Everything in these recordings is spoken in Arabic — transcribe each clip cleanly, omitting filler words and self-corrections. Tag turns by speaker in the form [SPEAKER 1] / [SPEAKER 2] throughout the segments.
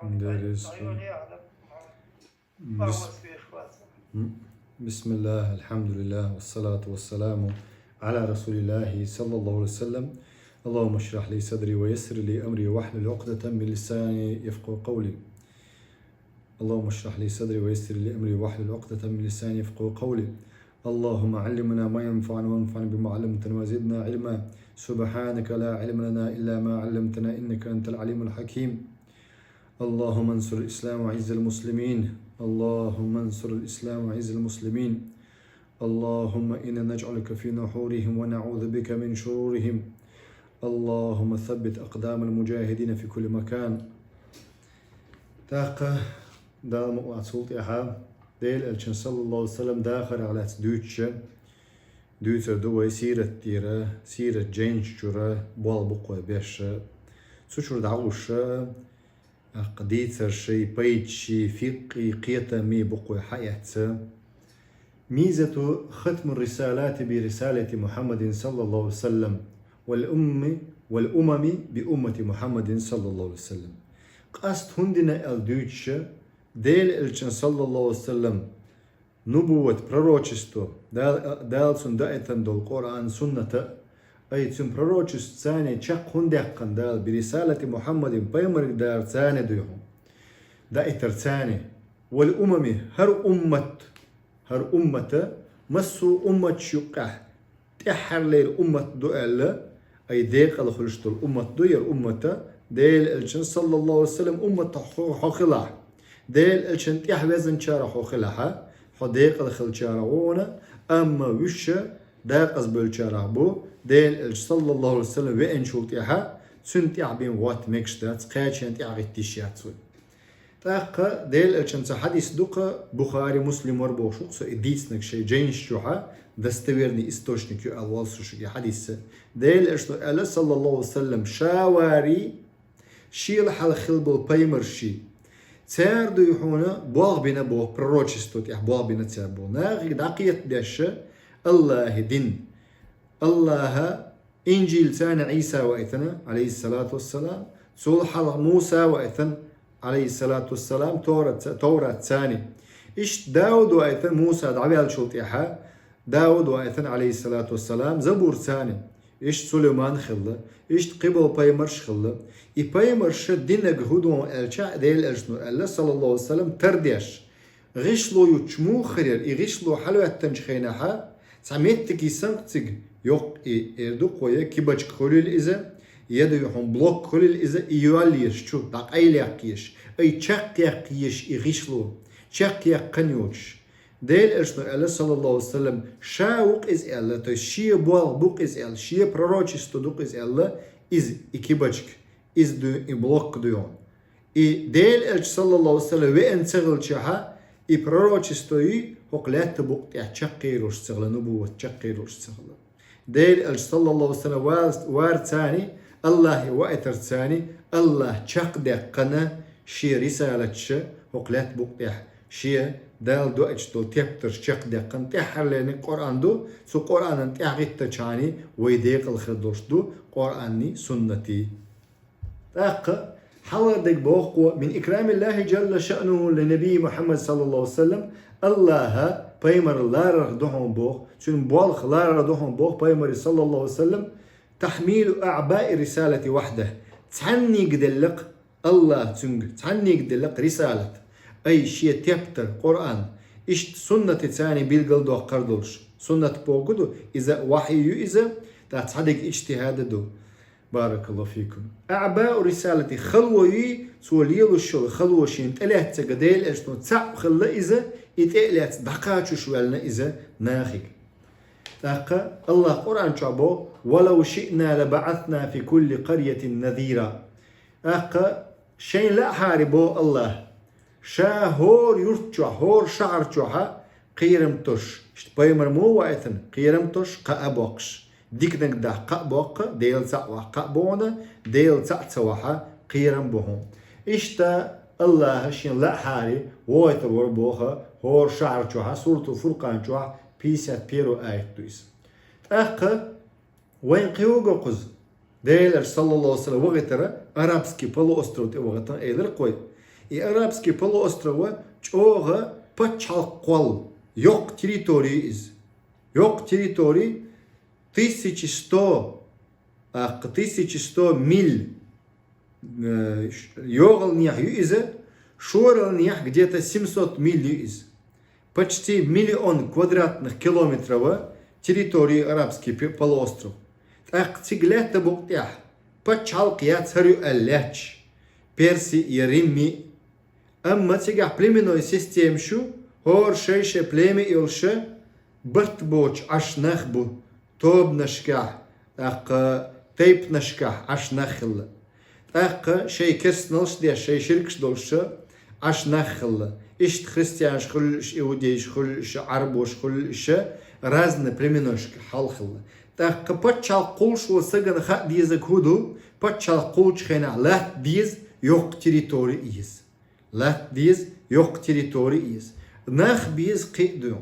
[SPEAKER 1] بسم الله الحمد لله والصلاة والسلام على رسول الله صلى الله عليه وسلم. اللهم اشرح لي صدري ويسر لي أمري واحلل عقدة من لساني يفقهوا قولي. اللهم اشرح لي صدري ويسر لي أمري واحلل عقدة من لساني يفقهوا قولي. اللهم علمنا ما ينفعنا وانفعنا بما علمتنا وزدنا علما. سبحانك لا علم لنا إلا ما علمتنا إنك أنت العليم الحكيم. اللهم انصر الإسلام وعز المسلمين. اللهم انصر الإسلام وعز المسلمين. اللهم إنا نجعلك في نحورهم ونعوذ بك من شرورهم. اللهم ثبت أقدام المجاهدين في كل مكان. تاقة دال مقوات سلطيها ديل الشن صلى الله عليه وسلم داخل على دوتر دوي سيرة تيرة سيرة جينش جرة بوال بقوة بيش سوشور دعوش قديتر شي بيت شي فقي قيتمي بقوة حياة. ميزة ختم الرسالات برسالة محمد صلى الله عليه وسلم والأمم بأمة محمد صلى الله عليه وسلم. قاست هندنا الدوتش ديل الشن صلى الله عليه وسلم نبوة proročestvo دال سن دائتن دول قرآن سنة أي سن proročestvo ثاني چق هندقن دال برسالة محمد بيمر دار ثاني ديهم دائتر ثاني والأمم هر أمة مسو أمة شقح تحر لير أمة دوئل أي ديق الخلشت الأمة دوير أمة ديل الشن صلى الله عليه وسلم أمة حوخلاح ديل الشن تحوزن شارع حوخلاحا حديق الخل شارعونا أما وشة داق أزبل شارعبو ديل صلى الله عليه وسلم وإن شلتها سنت يعبين وات مكشتات قاچين تعغتيشات سوي تاق ديل الشمس حديث دوقة بخاري مسلم وربوشوق سو إديسنك شي جينش جوحا دستويرني استوشنك يو أول سوشي حديث ديل ألا صلى الله عليه وسلم شاواري شيل حال خلبو بيمرشي تار دو يحونا بواغ بنا بو proročestvo تيح بواغ بنا تار بو ناغي داقيت داش الله دين الله إنجيل تانا عيسى وإثنا عليه الصلاة والسلام صلح موسى وإثن عليه الصلاة والسلام توراة ثاني إيش داود وإثن موسى دعبال شلطيحا داود وإثن عليه الصلاة والسلام زبور ثاني إيش سليمان خلّه إيش قبل بايمرش خلّه بايمرش دينك هدوم الشع ديل الجنو الله صلى الله عليه وسلم ترديش غشلو يتشمو خير غشلو حلوة تنشخينها سميتك يسنقتك يوق إردو قوية كيباج خليل إذا يدو يحون بلوك خليل إذا يواليش شو داق أي لاقيش أي تشاق يقيش غشلو تشاق يقنيوش ديل الجنو الله صلى الله عليه وسلم شاوق إز الله تو شيء بوال بوق إز الله شيء proročestvo دوق إز الله إز إكيباجك إز دو إبلوك ديون ديل الج صلى الله عليه وسلم وين تغل شها proročestvo هقلات بوق تشقيروش تغل نبوة تشقيروش تغل ديل الج صلى الله عليه وسلم وار ثاني الله واتر ثاني الله تشق دقنا شي رسالة هقلات بوق شي دال دو اجتول تبتر شق دقن تحر لين قرآن دو سو قرآن تحقيت تشاني ويديق الخدوش دو قرآني سنتي تاق حول ديك بوق من إكرام الله جل شأنه لنبي محمد صلى الله عليه وسلم الله بيمر الله ردوهم بوق شن بوالخ الله ردوهم بوق بيمر صلى الله عليه وسلم تحميل أعباء رسالة وحده تعني قدلق الله تعني قدلق رسالة أي شيء تبتر قرآن إيش سنة ثاني بيلقل دو قردلش سنة بوجودو إذا وحي إذا تعتقد اجتهاد دو بارك الله فيكم. أعباء رسالة خلوي سوليلو الشغل خلوة شين تلات تقديل إشتو تسع خلا إذا إتقلت دقاتشو شوالنا إذا ناخيك تاقا الله قرآن شعبو ولو شئنا لبعثنا في كل قرية نذيرا أقا شين لا حاربو الله شا هور يرتشو هور شعرتشوها قيرمتوش بايمر مو وايثن قيرمتوش قابوكش ديك نقدا قابوك ديل سعوا قابونا ديل سعتسوها قيرم بهم اشتا الله شين لا حاري وايثر وربوها هور شعرتشوها سورة الفرقان تشوها بيسات بيرو آيتويس أقا وين قيوغو قز ديل صلى الله عليه وسلم وغترا أرابسكي بلو أستروت وغتان إيدر قوي И арабский полуостров чоға почалқвал. Yok территории из. Yok территории 1100 миль. Йогал нях юизе, шорал нях где-то 700 миль юиз. Почти 1 миллион квадратных километров территории арабский полуостров. Так тиглета буктях. Почалк я царю алляч. Перси и Римми. Амма тигах племенной системшу, хор шейше племе илше, бартбоч ашнахбу, тобнашках, так тейпнашках, ашнахилла. Так шей керснолш дя, шей ширкш долше, ашнахилла. Ишт христиан шхулш, иудей шхулш, арбо шхулш, разные племеношки, халхилла. Так почал кулшу саган хат дизак худу, почал кулч хена лат диз, yok территории из. Лат диз, yok территории из. Нах биз қиду.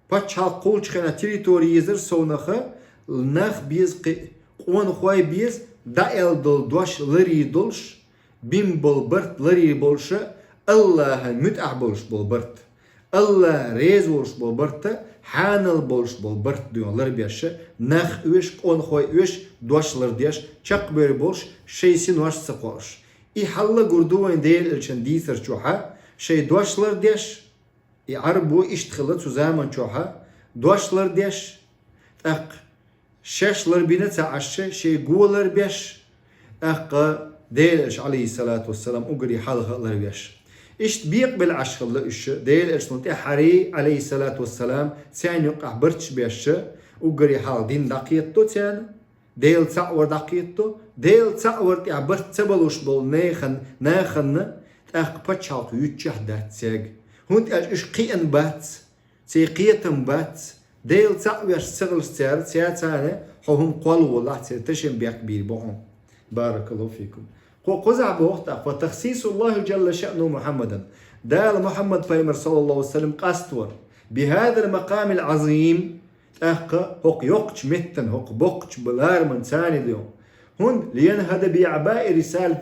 [SPEAKER 1] Почал кулч хена территории изер соунаха, нах биз қи. Он хуай биз, да элдол дош лари долш, бим бол барт лари больше, Аллах мутах больш бол барт. Аллах рез больш бол барта, حانل bolş bol bırt diyorlar beşe nah üş on koy üş doşlar diş çak böyle bolş şeysin vaş sıkış ihalla gurduvan değil için diser çoha şey doşlar diş arbu iştxılı zusammen çoha doşlar diş tak şeşler bine taşşe şey gular beş ak değil aleyhissalatu vesselam ugri halhalar beş İşte بيقبل عشقله إيش ديل إيش نتي حري عليه الصلاة والسلام ثاني يقع برتش بيش وقري حال دين دقيقته ثاني ديل تصور دقيقته ديل تصور تي برت تبلوش بول ناخن تأخ بتشاط يتشه دات سيج هون إيش قيان بات سي قيتم بات ديل تصور سغل سير ثاني هم قالوا والله تشم بيك بير بهم بارك الله فيكم قزع بوقتها وتخصيص الله جل شأنه محمدا دال محمد فيمر صلى الله عليه وسلم قاستور بهذا المقام العظيم هق يقش متن هق بقش بلار من ثاني اليوم هون لينهد بأعباء رسالة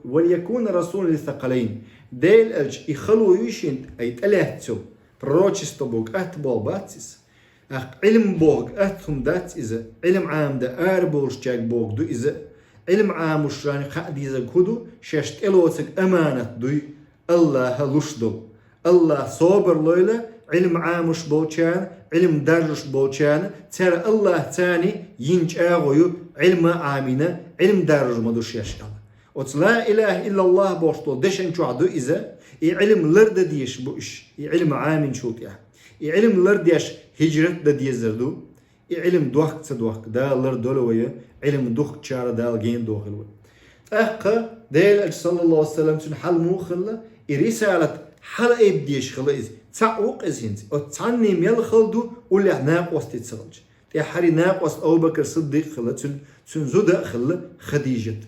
[SPEAKER 1] وليكون رسول للثقلين ديل ألج يخلو يشين أي تلهتسو пророчество بوك أتبول باتسيس علم بوك أتهم دات إذا علم عام دا أربولش جاك بوك دو إذا علم عام وشراني خاديزا كودو شاشت إلوتك أمانة دوي الله لشدو الله صابر لويلة علم عام وش بوچان علم درش بوچان ترى الله تاني ينج آغويو علم عامنا علم درج مدوش يشغل وت لا إله إلا الله بوشتو دشن شعدو إذا علم لرد ديش بوش علم عامن شوت علم لرديش هجرت دا ديزردو علم دوخ تصدوخ دا لر دولوية علم دوخ تشارة دا الجين دوخلوي أخا ديل صلى الله عليه وسلم سن حل موخلة رسالة حل إبديش خلاص تعوق إزهنت أو تعني ميل خلدو ولا ناقص تتصلج تحري ناقص أبو بكر صديق خلا سن زود خلا خديجة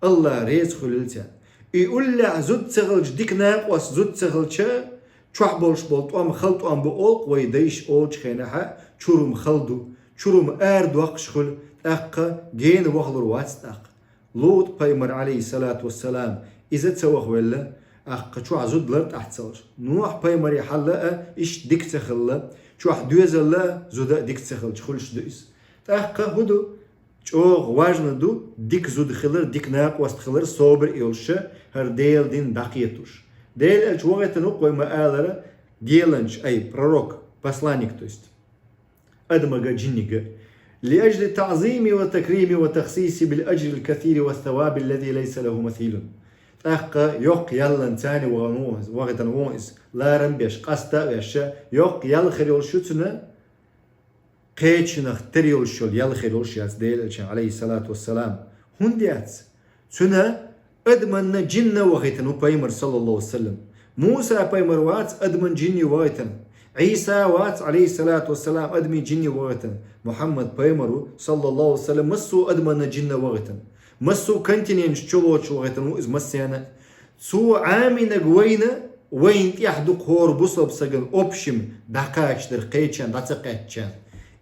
[SPEAKER 1] الله ريز خللتها يقول لا زود تغلج ديك ناقص زود تغلج شو بولش بولت أم خلط أم بقولق ويديش أولج خينها شورم خلدو شورم أرد وقشخل أقا جين وخلر واتستاق لوط بيمر عليه الصلاة والسلام إذا تسوخ ولا أقا شو عزود لرد أحتسلش نوح بيمر يحلق إيش ديك تخلا شو حدوز الله زودا ديك تخل شخلش دويس أقا هدو شو واجنا دو ديك زود خلر ديك ناق وست خلر صابر إلشة هر ديل دين دقيتوش ديل الش وقت نوق وما آلرا ديلنش أي пророк посланник то есть أدمج جنيج لأجل تعظيم وتكريم وتخصيص بالأجر الكثير والثواب الذي ليس له مثيل أخا يق يلا ثاني وغنوز وقت نوز لا رمبيش قستا ويش يق يلا خير شتنا قيتشنا تريول شول يلا خير شياس ديل عليه الصلاة والسلام هنديات سنة أدمن جنة وقت نبيمر صلى الله عليه وسلم موسى بيمر وات أدمن جني وقتن عيسى وات عليه الصلاة والسلام أدمي جني وقتن محمد بيمرو صلى الله عليه وسلم مسو أدمن جنة وقتن مسو كنتين شلوش وقتن وإز مسيانا سو عامنا قوينا وين يحدق هور بصب سجن أبشم دقاش در قيتشان دقاقاتشان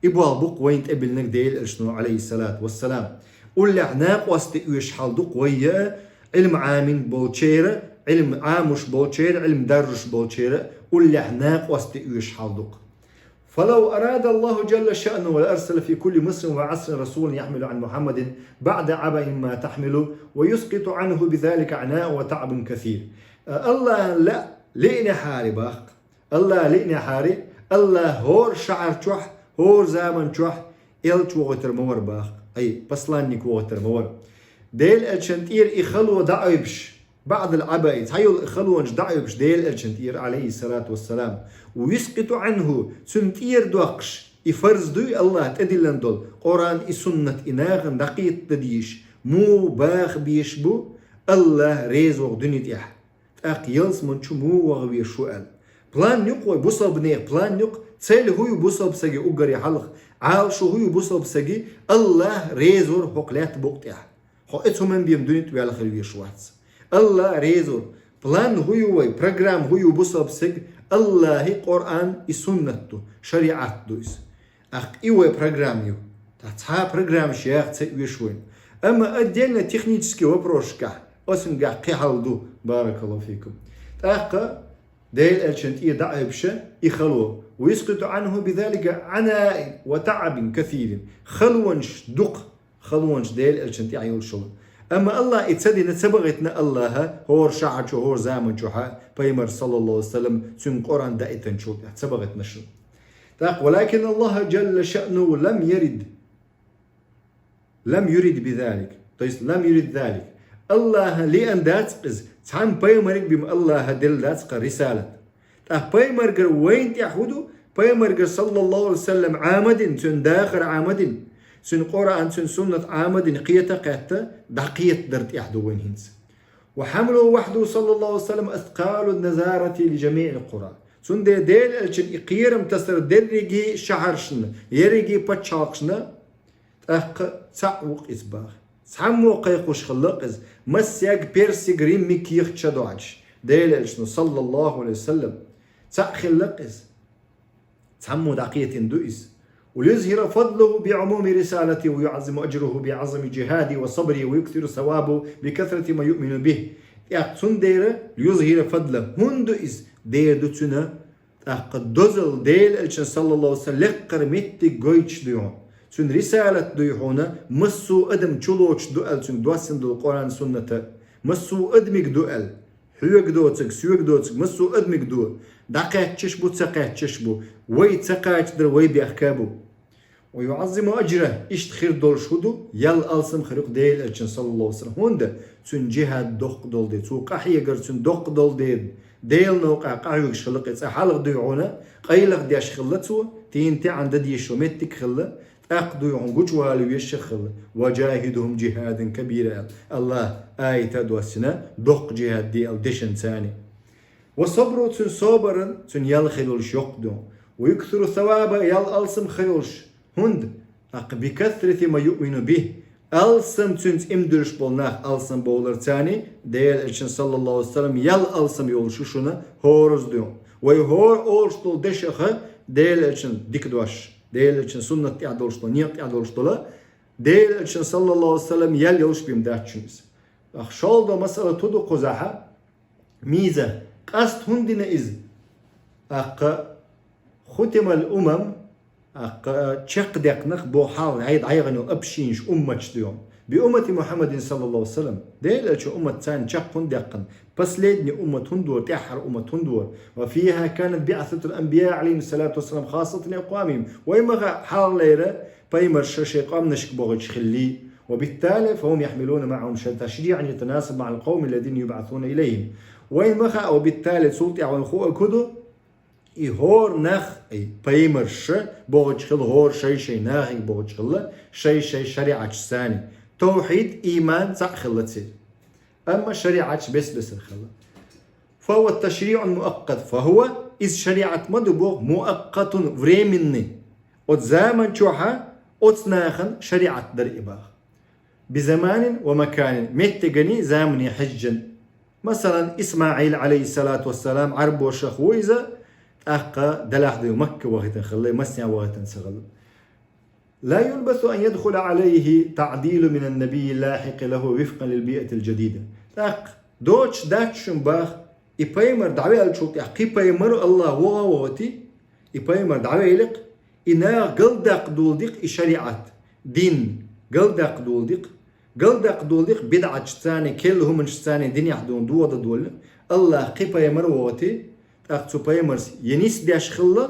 [SPEAKER 1] إبوال بق وين تقبلنك ديل إرشنو عليه الصلاة والسلام قول لعناق واستئوش حالدق ويا علم عامين بولشيرة علم عامش بولشير علم درش بولشير واللي حناق واستئيش حالدق. فلو أراد الله جل شأنه لأرسل في كل مصر وعصر رسول يحمل عن محمد بعد عبء ما تحمله ويسقط عنه بذلك عناء وتعب كثير. الله لا لئنا حاري باق، الله لئنا حاري، الله هور شعر تشوح، هور زمن تشوح، إلت وغتر مور باق، أي بسلانك وغتر مور. ديل الشنتير إخلو دعيبش بعض العبائد هايو الإخلوانش دعيبش ديل الشنتير عليه الصلاة والسلام ويسقط عنه سنتير دوقش يفرز دوي الله تدلن دول قرآن سنة إناغن دقيق تديش مو باخ بيشبو الله ريزو دنيا تيح تاق يلس من شو مو وغبي شوال بلان نيق بوصل بنيق بلان نيق تسيل هو بوصل بسجي أقري حلق عال شو هو بوصل بسجي الله ريزور حقلات بوقتها حقتهم من بيم دنيا تبي على خلوي شواتس الله ريزور بلان هو برنامج هو بوصل بسج الله قرآن السنة شريعة دوس أخ إيوه برنامج تحتها برنامج شيخ تسوي شوين أما أدينا تكنيكسكي وبروشكا أسمع قحالدو بارك الله فيكم تاقة ديل الشنت يدعي بشة يخلوه ويسقط عنه بذلك عناء وتعب كثير خلونش دق خلونش ديل الشنت يعيول شغل أما الله يتصدي نتسبغتنا الله هو شعر شو هو زامن شوها بيمر صلى الله عليه وسلم سن قرآن دائتن شو تسبغتنا شو ولكن الله جل شأنه لم يرد بذلك طيب لم يرد ذلك الله لأن داتقز تعم بيمرك بم الله دل داتق رسالة بيمرك وين تأخذه بيمرك صلى الله عليه وسلم عامد سن داخل عامد سن قرآن سن سنة عامد قيتا قيتا دقيت درت يحدو وين هنس وحمله وحده صلى الله عليه وسلم أثقال النزارة لجميع القرى سن ديل الشن إقيرم تسر درجي شعرشنا يرجي بتشاقشنا تعوق إسباغ سامو قيقوش خلقز مسيق بيرسي غريم ميكيخ تشدوعش ديل الشن صلى الله عليه وسلم خلقز سامو دقية دوئس وليظهر فضله بعموم رسالته ويعظم أجره بعظم جهاده وصبره ويكثر ثوابه بكثرة ما يؤمن به يقصن دير ليظهر فضله هندوئس دير دوتنا قد دوزل ديل الشن صلى الله عليه وسلم لقر متي قويتش ديون سن رسالة دويحونا مسو أدم چلوش دوال سن دواسن دو القرآن سنة مسو أدمك دوال حيوك دوتك سيوك دوتك مسو أدمك دو دقات تشبو تسقات تشبو وي تسقات در وي بأحكابو ويعظم أجره إشت خير دول شودو يل ألسم خرق ديل الشن صلى الله عليه وسلم هوندا سن جهاد دوق دول دي سو قحية قر سن دوق دول ديل نوقع قحيوك شخلق حلق دويعونا قيلق دياش خلتو تينتي عند ديشو متك خلق أقضوا عنقوش والو يشخل وجاهدهم جهادا كبيرا الله آية دوسنا دق جهاد دي أو دشن ثاني وصبروا تن صبرا تن يل خلولش يقدو ويكثروا ثوابا يل ألسم خلولش هند بكثرة ما يؤمن به ألسم تن امدرش بولناخ ألسم بولر ثاني ديال الشن صلى الله عليه وسلم يل ألسم يولشوشنا هورز ديون ويهور أولشتول دشخة ديال الشن ديك دوش ديل الشن سنة تعدلشتو نيق تعدلشتو ديل الشن صلى الله عليه وسلم يل يلش بيم داتشنس أخشال دا مسألة تدو قزاحة ميزة قاست هندنا إز ختم الأمم تشق دقنق بو حال عيد عيغنو أبشينش أمتش ديوم بأمة محمد صلى الله عليه وسلم ديل الشن أمة تان تشق هندقن بس ليدني أمة هندور تحر أمة هندور وفيها كانت بعثة الأنبياء عليهم الصلاة والسلام خاصة لأقوامهم وإما حال ليرة بيمر شيقام نشك بوغش خلي وبالتالي فهم يحملون معهم تشريعا يتناسب مع القوم الذين يبعثون إليهم وإما وبالتالي سلطة والخوء كدو إهور نخ أي بيمر بوغش خل هور شي ناخي بوغش خل شي شريعة ثاني توحيد إيمان صح خلتي أما الشريعة بس الخلا فهو التشريع المؤقت فهو إذ شريعة مدبوغ مؤقت فريمني أت زمن شوحة أت ناخن شريعة در إباغ بزمان ومكان متجني زمني حجا مثلا إسماعيل عليه الصلاة والسلام عرب وشخ وإذا أقا دلاح دي مكة وقتا خلي مسنع وقتا سغل لا يلبث أن يدخل عليه تعديل من النبي اللاحق له وفقا للبيئة الجديدة دوتش داتشن باخ إبايمر دعوي الشوط يحقي بايمر الله وغوتي إبايمر دعوي لك إنا قلدق دولدق إشاريعات دين قلدق دولدق بدعة ثاني كلهم من ثاني دين يحدون دول الله قي بايمر وغوتي أخت بايمرز ينيس داش خلا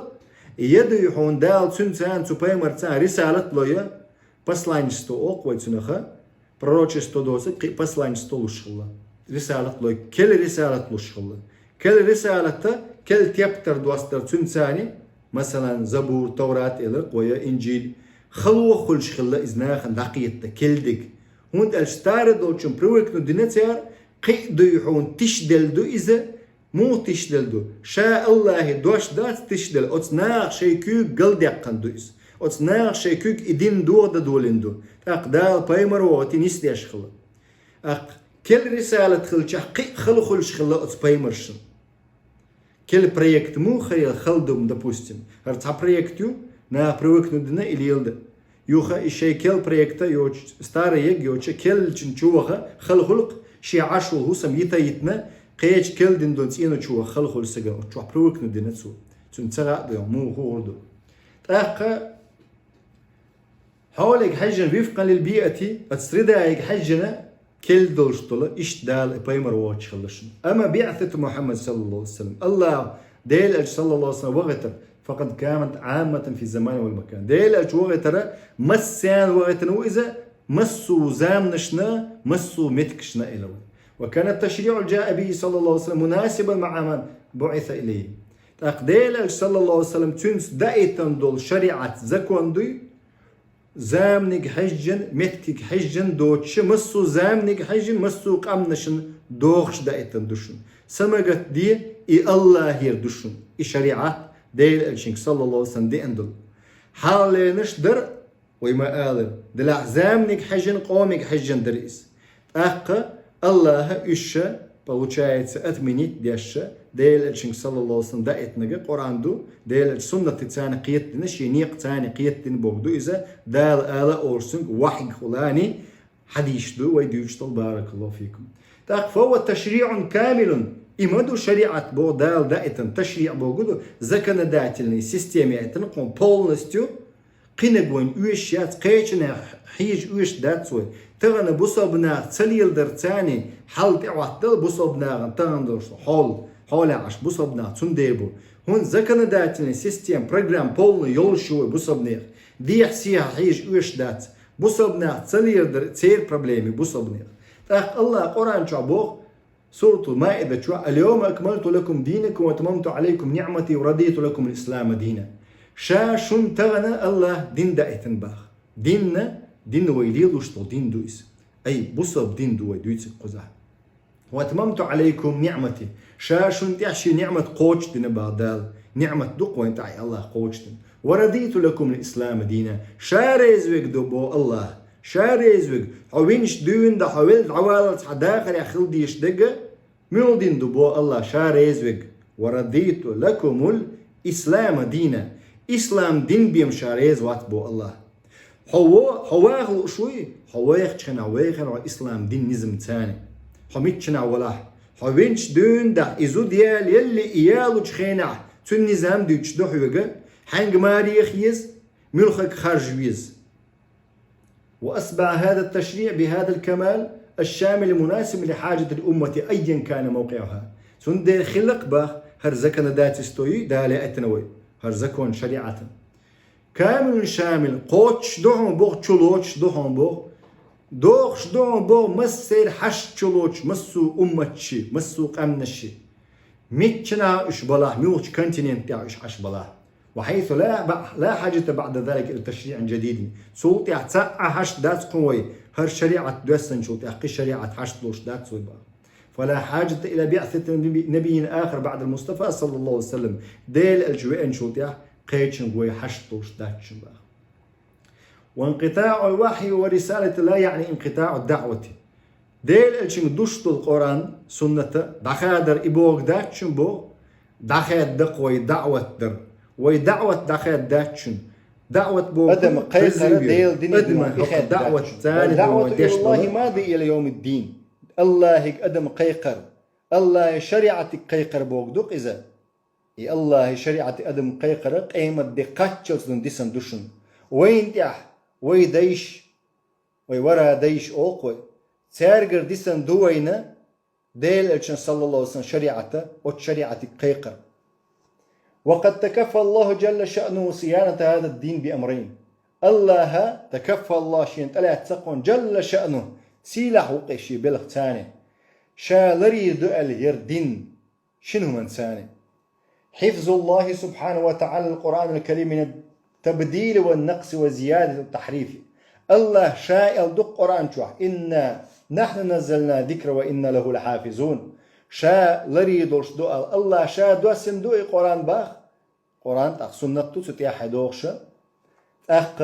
[SPEAKER 1] يدو يحون دال سنتان بايمر تان رسالة لويا посланчество оквайцунаха пророчество досы посланчество лушхла رسالة لوي كل رسالة لوشخلا كل رسالة كل تيبتر دوستر تنساني مثلا زبور توراة إلى ويا إنجيل خلوة خلش خلا إزناخ دقيقة كل دق هون الستار دوتشم بروك ندنتيار قي دو يحون تشدل دو إذا مو تشدل دو شاء الله دوش دات تشدل أتناغ شيكو قلدق قندويس أتناغ شيكو إدين دو دولندو أقدال بايمر وغتي نسديش خلا كل رسالة خلش قي خلش خلا أتبايمرشن كل проект مو خيال خلدم допустим هرتا проектю на проектну дина или елда يوخا إشي كل проекта يوش ستار يج يوش كل چنچوها خلق شي عشو هو سميتا يتنا قيج كل دين دون تينو چوها خلق سجن چو проектну دina تسو تنتغا دو مو هو دو تاقا حولك حجن وفقا للبيئة اتسردا حجنا كل دولشتولا إيش دال بايمر واتش خلشن أما بعثة محمد صلى الله عليه وسلم الله ديل أج صلى الله عليه وسلم وغتر فقد كانت عامة في الزمان والمكان ديل أج وغتر مسان وغتر وإذا مسو زامنشنا مسو متكشنا إلوي وكان التشريع جاء به صلى الله عليه وسلم مناسبا مع من بعث إليه ديل أج صلى الله عليه وسلم تنس دائتن دول شريعة زكوان زامنك حجن متكك حجن دوتش مسو زامنك حجن مسو قامنشن دوخش دائتن دوشن سمجت دي إي الله هير دوشن إي شريعة ديل الشنك صلى الله عليه وسلم دي اندل حالينش در ويما آلر دلع زامنك حجن قومك حجن دريس أقا الله إشا получается отменить дяша ديل الشنك صلى الله عليه وسلم دائتنجا قرآن دو ديل السنة تتساني قيتنا شينيق تاني قيتن بوغدو إذا دال آلا أورسنج وحي خلاني حديش دو ويديوشتل بارك الله فيكم تاق فهو تشريع كامل إمدو شريعة بو دال دائتن تشريع بوغدو زكنا داتلني سيستيمي اتن قوم بولنستيو قينقوين ويشيات قيتنا حيج ويش داتسوي تغنى بصبنا تسليل درتاني حال تعواتل بصبنا تغندرش حال عش بصبنا تنديبو هون زكنا داتني سيستم برنامج بولن يولشوي بصبنا دي حسيها حيج ويش دات بصبنا تسليل در تير بروبليمي بصبنا تاق الله قرآن شعبوه سورة المائدة شو اليوم أكملت لكم دينكم وتممت عليكم نعمتي ورضيت لكم الإسلام دينا شاشون تغنى الله دين دائتن باخ دين ويليل وشتو دين دويس أي بصب دين دوي دويس قزح واتممت عليكم نعمتي شاشون تحشي نعمة قوش دين بعدال نعمة دقوة انتعي الله قوش دين ورضيت لكم الإسلام دينا شاريزوك دبو الله شاريزوك حوينش دون دا حويل عوالت حداخل يخل ديش دقة ميو دين دبو الله شاريزوك ورضيت لكم الإسلام دينا إسلام دين بيم شاريز واتبو الله هو شوي هو يخشن عويخن إسلام دين نزم تاني حميتشن عوالح حوينش دون دا إزو ديال يلي إيالو تخينع تون نظام ديوش دو حويقة حنق ماريخ يز ملخك خارج ويز وأصبح هذا التشريع بهذا الكمال الشامل المناسب لحاجة الأمة أيا كان موقعها سندير خلق باخ هرزكنا داتستوي دالي أتنوي هرزكون شريعة كامل شامل قوتش دوهم بوغ تشلوش دوهم بوغ دوخش دوهم بوغ مسير حش تشلوش مسو أمتشي مسو قمنشي ميتشنا إش بلاه ميوش كونتيننت إش حش بلاه وحيث لا حاجة بعد ذلك إلى تشريع جديد سلطة تسعى حش دات قوي هر شريعة دوسن شلطة أقي شريعة حش لوش دات صوبا فلا حاجة إلى بعثة نبي آخر بعد المصطفى صلى الله عليه وسلم ديل الجوين شلطة قيتشن قوي حش لوش دات شبا وانقطاع الوحي ورسالة لا يعني انقطاع الدعوة ديل الشن دوشت القرآن سنة دخادر إبوغ دات شنبو دخاد دقوي دعوة در ودعوة دخل داتشن دعوة بو
[SPEAKER 2] أدم قيصر ديل دين
[SPEAKER 1] دعوة ثانية
[SPEAKER 2] دعوة إلى الله ماضي إلى يوم الدين
[SPEAKER 1] الله أدم قيقر الله شريعتك قيقر بوغدوك إذا الله شريعة أدم قيقر قيمة دقاتشوز ديسن دوشن وين تيح وي ديش وي ورا ديش أوقوي تارجر ديسن دوينة ديل الشن صلى الله عليه وسلم شريعته وشريعة قيقر وقد تكفى الله جل شأنه صيانة هذا الدين بأمرين الله تكفى الله شين تلا تقون جل شأنه سيلح وقشي بالختاني شا لريد اليردين شنو من ثاني حفظ الله سبحانه وتعالى القرآن الكريم من التبديل والنقص وزيادة التحريف الله شاء الدق قرآن شوح إنا نحن نزلنا ذكر وإنا له لحافظون شاء لريد الله شاء دو سندوء قرآن باخ قرآن تاخ سنة تسوتي حدوخش أخ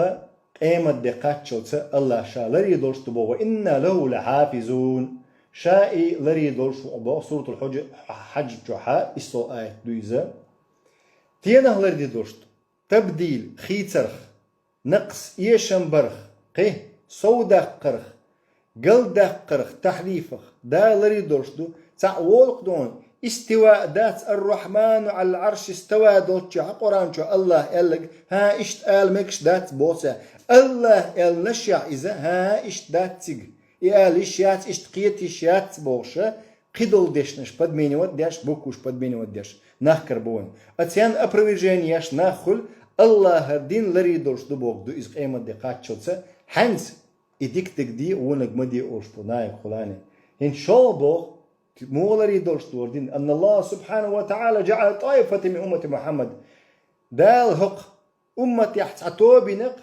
[SPEAKER 1] قيمة دقات شوتة الله شاء لريد وإنا له لحافظون شاء لريد سورة الحج جوحا إسو آية دويزة تينه لريد تبديل خيترخ نقص يشنبرخ قه سودخ قرخ قلدخ قرخ تحريفخ دا لريد دوشتو تعوالق دون استواء ذات الرحمن على العرش استوى دوتشا قرآن شو الله قالك ها اشت قال مكش ذات بوسا الله قال نشع إذا ها اشت ذات تيج قال اشيات اشت قيت اشيات بوشا قدول ديشنش بد ميني وديش بوكوش بد ميني وديش نخ كربون اتيان ابروفيجينياش ناخل الله الدين لريدوش دبوك دو إز قيمة دقات شوتسا حنس إديك تقدي ونق مدي أوشبو نايق خلاني إن شاء الله مو لريدوش دوردين أن الله سبحانه وتعالى جعل طائفة من أمة محمد دال هق أمة يحتعتو بنق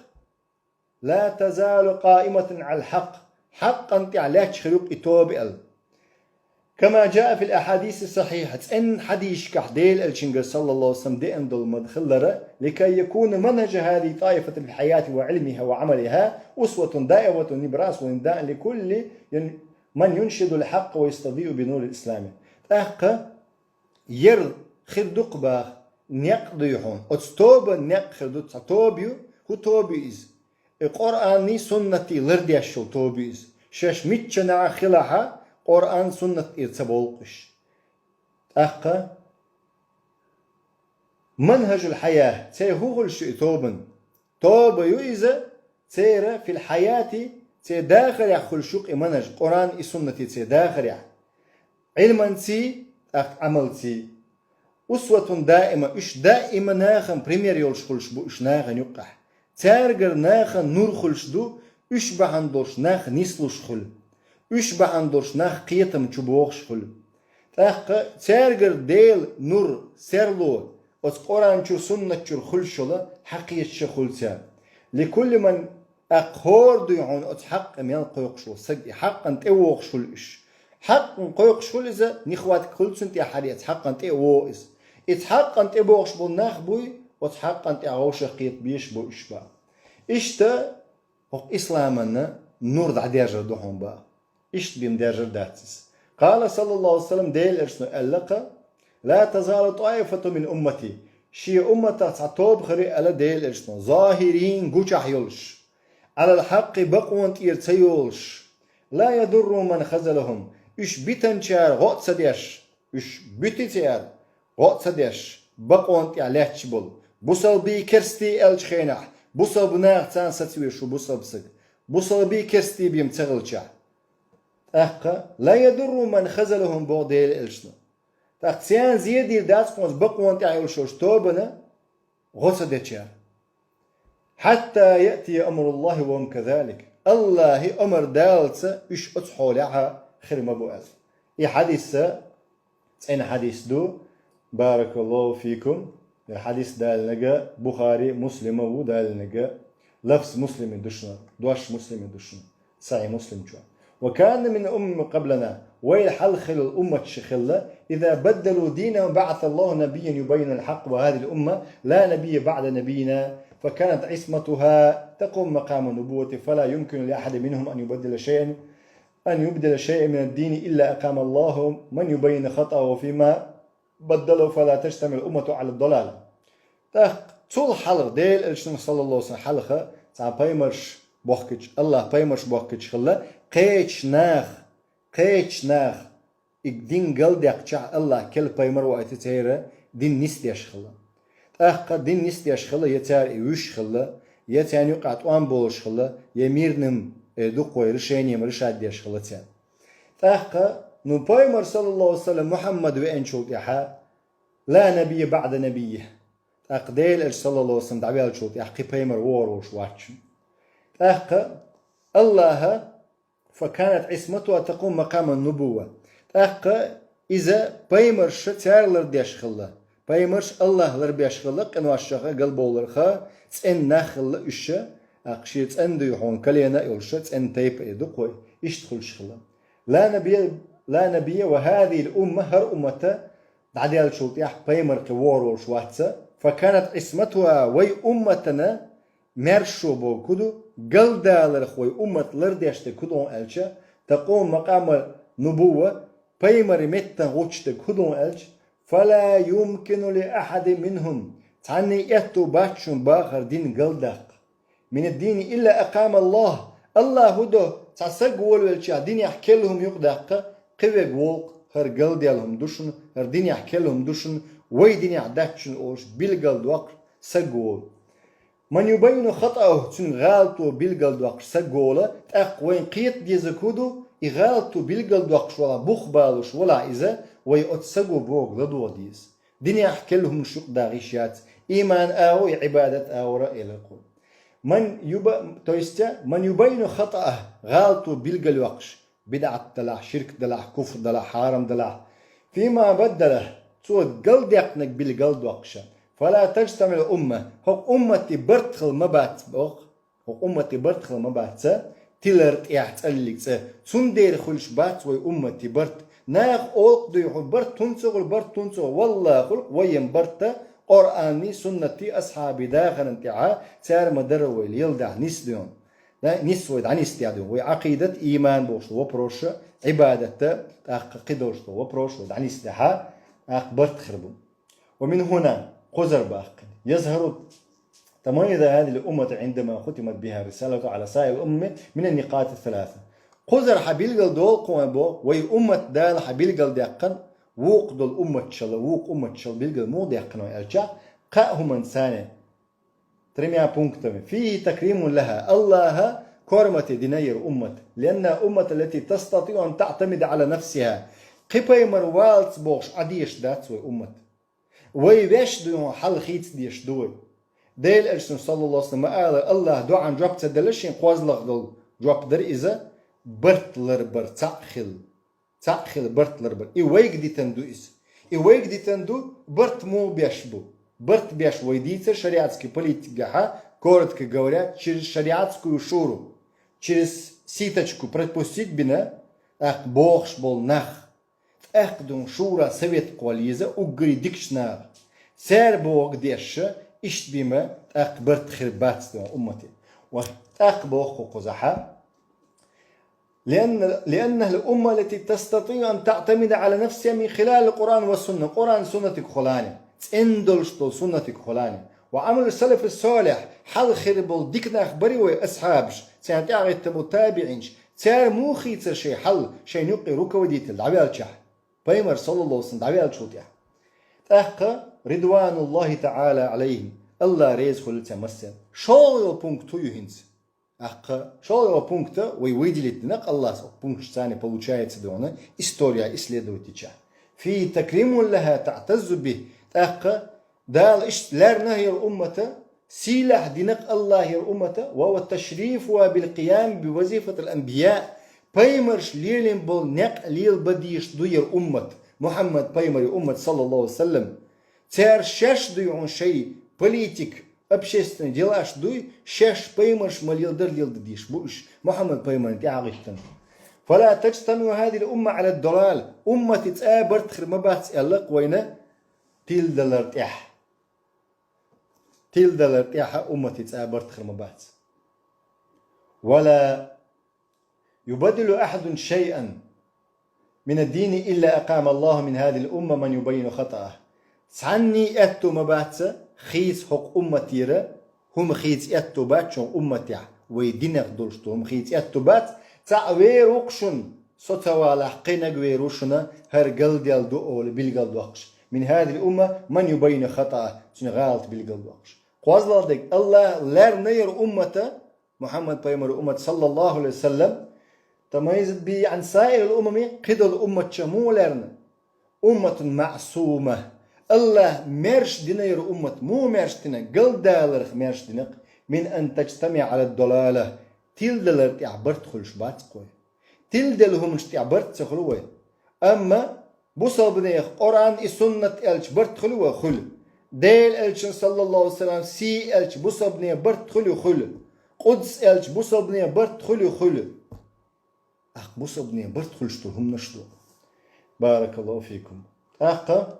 [SPEAKER 1] لا تزال قائمة على الحق حقا تعلاش خلوق إتوبئل كما جاء في الأحاديث الصحيحة إن حديث كحديل الشنجر صلى الله عليه وسلم دي أندل مدخلرة لكي يكون منهج هذه طائفة الحياة وعلمها وعملها أسوة دائرة نبراس ونداء لكل من ينشد الحق ويستضيء بنور الإسلام أحق ير خردق باخ نقضيحون أتستوب نق خردق توبيو هو توبيز القرآن سنتي لرديشو توبيز شش ميتشنا خلاها قرآن سنة إرتبولقش أخا منهج الحياة تيهوغ الشيء توبة يوئذا تيرا في الحياة تيداخل يخل شوق منهج قرآن سنة تيداخل علما تي عمل تي أسوة دائمة إش دائما ناخن بريمير يولش خلش بو إش ناخن يقح تارجر ناخن نور خلش دو إش بحن دورش ناخن نسلوش خل يشبه عندوش ناخ قيتم تشبوخش خل تارجر ديل نور سيرلو أس قرآن شو سنة شو خلشلا حقيقة شخلسا لكل من أقهور ديعون أس حق من قيقشل سج حقا تأوخشل إش حق قيقشل إذا نخوات كل سنت يا حريت حقا تأوخس إت حقا تأوخش بالناخ بوي أس حقا تأوخش قيت بيش بو إشبا إشتا إسلامنا نور دعدير دوهم با إشت بيم درجة داتس قال صلى الله عليه وسلم ديل إرسنو ألقى لا تزال طائفة من أمتي شي أمتا تعطوب خري ألا ديل إرسنو ظاهرين قوشح يولش على الحق بقوان تيرتيولش لا يضر من خزلهم إش بيتنشار غوت سديش إش بيتنشار غوت سديش بقوان تيعليش بول بوصل بي كرستي الشخينح بوصل بناغ تان ستويشو بوصل بسك بوصل بي كرستي بيم تغلشا أحقا لا يضر من خزلهم بوديل إلشنا تاقسيان زيادي داتس قوانز بقوان تعيول شوش توبنا غصة تشار حتى يأتي أمر الله وهم كذلك الله أمر دالتسا إش أتحولها خير مبوئل إي حديثة تسعين حديث دو بارك الله فيكم الحديث دال نجا بخاري مسلم ودال نجا لفظ مسلم دشنا دوش مسلم دشنا صحيح مسلم شو وكان من أمم قبلنا ويحلخل الأمة شخلة إذا بدلوا دينهم بعث الله نبيا يبين الحق وهذه الأمة لا نبي بعد نبينا فكانت عصمتها تقوم مقام النبوة فلا يمكن لأحد منهم أن يبدل شيئا من الدين إلا أقام الله من يبين خطأه وفيما بدله فلا تجتمع الأمة على الضلال طول حلق ديل الشيخ صلى الله عليه وسلم حلقة تاع بايمرش بوخكش الله بايمرش بوخكش خلا قيتش ناخ قيتش ناخ دين قلدك تشع الله كل بيمر وقتتيره دين نستيش خلا أخ دين نستيش خلا يتار يوش خلا يتاني قات وان بولش خلا يميرنم دقوي رشيني مرشاد ديش خلا تان أخ نو بيمر صلى الله عليه وسلم محمد وين شوت يحا لا نبي بعد نبيه أقديل صلى الله عليه وسلم دعوال شوت يحقي بيمر ووروش واتش أخ الله فكانت عصمتها تقوم مقام النبوة أخ إذا بيمرش تار لرديش خلا بيمرش الله لربيش خلا قنواش شخا قلبو لرخا تسن ناخل إش أقشي تسن ديحون كلينا يولش تسن تيب إدقوي إشتخل شخلا لا نبي وهذه الأمة هر أمته دعديال شوت يح بيمر قوار وشواتسا فكانت عصمتها وي أمتنا مرشو بو كدو قلدا لرخوي أمة لرديشت كدون ألشا تقوم مقام نبوة بيمر متى غوشت كدون ألش فلا يمكن لأحد منهم تعني يتو باتشون باخر دين قلداق من الدين إلا أقام الله هدو تسقول والشا دين يحكي لهم يقداق قوي قوق هر قلدي لهم دوشن هر دين يحكي لهم دوشن وي دين يعداكشن أوش بالقلد وقر سقول من يبين خطأه تن غالطو بالقلد وقر سقوله تأقوين قيت ديزكودو إغالطو بالقلد وقر ولا بخبالوش ولا إذا وي أتسقو بوغ لدو ديز دين يحكي لهم شق داغيشات إيمان أو عبادة أو رأي لقول من يبين خطأه غالطو بالقلد وقر بدعة دلع شرك دلع كفر دلع حرام دلع فيما بدله تود قلد يقنك بالقلد وقشا فلا تجتمع الأمة هو أمتي برتخل مبات بوق هو أمتي برتخل مبات تلرت يحتلك تندير خلش بات وي أمتي برت ناخ أوق دو يحول برت تنسغ والله خلق ويم برت قرآني سنتي أصحابي داخل انتعا تار مدروي ليلدع نسدون نسويد عن استعدون وعقيدة إيمان بوش وبروش عبادة قدوش وبروش عن استحا أخبرت خربون ومن هنا قزر باق يظهر تميز هذه الأمة عندما ختمت بها رسالة على سائر الأمة من النقاط الثلاثة قزر حبيل قل دول قوان بو وي أمة دال حبيل قل ديقن ووق دول أمة شل ووق أمة شل بيلقل مو ديقن ويرجع قاهم إنسانه ترميها بونكتم فيه تكريم لها الله كرمة دينير أمة لأنها أمة التي تستطيع أن تعتمد على نفسها قبي مروالت بوش عديش دات وي أمة ويش دون حل خيت ديش دوي ديل أرسل صلى الله عليه وسلم قال الله دعان جواب تدلشين قوازلق دول جواب در إذا برتلر بر تأخل برتلر بر ويك دي تندو ويك دي تندو برت مو بيشبو برت بيش ويديتر شريعتسكي политика коротко говоря через шариатскую шуру через ситочку предпосудьбина ах богш бол нах ах дун шура совет колиза угри дикшнар سير بوغ ديش إشت بما أقبرت خربات أمتي وأقبوغ قزحة لأنها الأمة التي تستطيع أن تعتمد على نفسها من خلال القرآن والسنة قرآن سنتك خلاني تندلشتو سنتك خلاني وعمل السلف الصالح حل خربل ديكنا أخبري وأصحابش سيعطي متابعينش تار موخي تر شيء حل شيء نقي روكا وديت العبيال شح بيمر صلى الله عليه وسلم عبيال شوتيح تأخ رضوان الله تعالى عليهم الله ريز خلت مسن شو بونكتو يهنس أخ شو بونكتا ويدي لتنق الله بونكت ثاني получается دونا история исследовательча في تكريم لها تعتز به أخ دال إيش لرنا هي الأمة سلاح دينق الله هي الأمة وهو التشريف بالقيام بوظيفة الأنبياء بيمرش ليلين بول نق ليل بديش دوير أمة محمد بيمر أمة صلى الله عليه وسلم تار شش دويون شيء политик общественный делаш дуй شش بيمرش مليل در ليل ديش بوش محمد بيمر تعاقشتن فلا تجتمع هذه الأمة على الضلال أمة تتآبرت خرمبات ألق وين تيل دلرتيح أمة تتآبرت خرمبات ولا يبدل أحد شيئا من الدين إلا أقام الله من هذه الأمة من يبين خطأه تعني أتو مبات خيس حق أمتيرا هم خيس أتو بات شون أمتيع ويدينك دولشتو هم خيس أتو بات تعوير وقشن ستوالح قينا قويروشنا هر قلد يلدو أول بالقلد وقش من هذه الأمة من يبين خطأ غلط بالقلد وقش قوازل ديك الله لار نير أمته محمد بيمر أمة صلى الله عليه وسلم تميز بي عن سائر الأمم قد الأمة شمو لارنا أمة معصومة الله مرش دينير أمة مو مرش دينا قل دالر مرش دينك من أن تجتمع على الضلالة تلدلر تعبرت خلش بات قوي تلدلهم مش تعبرت تخلوه أما بوصل بنيخ قرآن السنة ألش برت خلوه خل ديل ألش صلى الله عليه وسلم سي ألش بوصل بنيه برت خلو خل قدس ألش بوصل بنيه برت خلو خل أخ بوصل بنيه برت خلشتو هم نشتو بارك الله فيكم أخا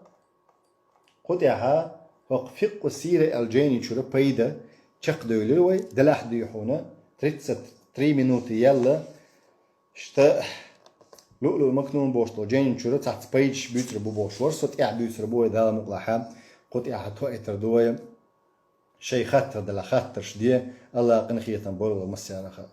[SPEAKER 1] قطعها وقفق السيرة الجيني شو ربيدا شق دولوي دلاح ديحونا 3 minuten يلا شتا لؤلؤ مكنون بوشتو جيني شو تحت بيج بيتر بو بوش ورصت إع بيتر بوي دالا مقلحام قطعها توئتر دوية شي خطر دلا خطر شديه الله قنخية بول الله مسيانا خا